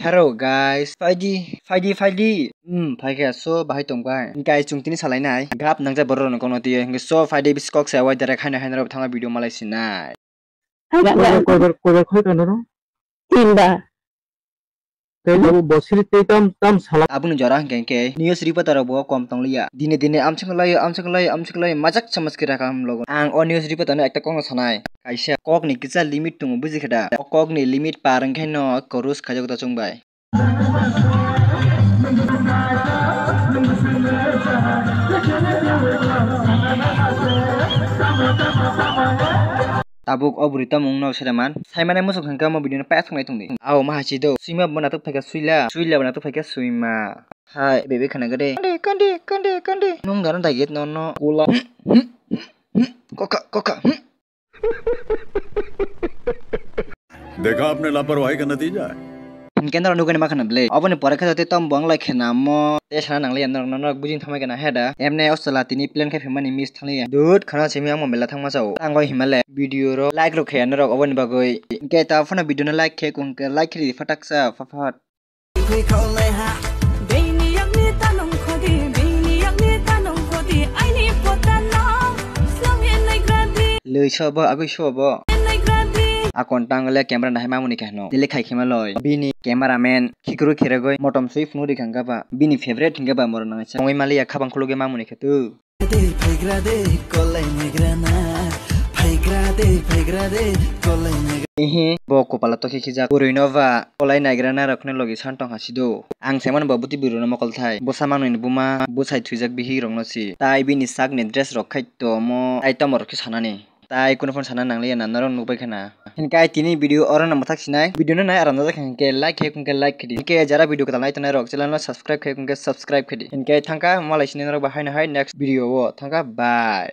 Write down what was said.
Hello guys, Faidi. Faika so bahai tongbai. Guys chungtini salai gap nangja borro no kono tie. So Faidi biskok se awai direct haina thanga video malai sinai. Koibar khoi kano no? Tinda. Telu bosiri te tam salah. Abun jorang gengke. News reporter abo kom tong liya. Dine amchang majak chamas kira kam logo. Ang o news reporter no ekta kong sanai. Kaisa kok ni kisa limit tung buji khada. Kok ni limit parang khaino korus khajak ta chungbai. Tabuk obrita mungno sedaman. Saya mana musuk hangka mau video na thongai tungni. Aw mahachi do. Suima bana tu phaka suila bana tu phaka suima. Hai bebe khana gade. Kande. Nung garan daget no. Kula. Koka. देखा आपने लापरवाही का नतीजा है। Kendara nugan makan blay. Apa ni paraka jati tom buang like namo. Sana nang lian nang bujing thamai kena heda. Emne Australia plan ke femani miss thali. Dude khana semi ang mela thang masau. Angoi himale video ro like ro khe ro obon bagoi. Ke ta phone video na like khe kun ke like ri fatak sa fafat. Lei shoba agoi shoba. Akon tangle camera na hemamuni kahno dile khai khema loy bini cameraman khikru khiragoi motom sui phunuri khanga ba bini favorite hinga ba mor nang cha ngoi mali akhabang khuluge mamuni khetu bo kopala to khija urinova kolai naigrana rakhne logi santong hasido ang seman babuti biruna mokol thai bo samanu ni buma bo sai thujak bihi rongnosi tai bini sak ne dress rokhai to mo item rokhi sanani tai kuno phone sana nangli na narong nubai khana hinkai tini video oran na mathak sinai video na nai aram da ke like he kun ke like khidi ke jara video ka nai tanai rok channel na subscribe he kun ke subscribe khidi hinkai thangka malai sinai rok ba hai na hai next video wo thangka bye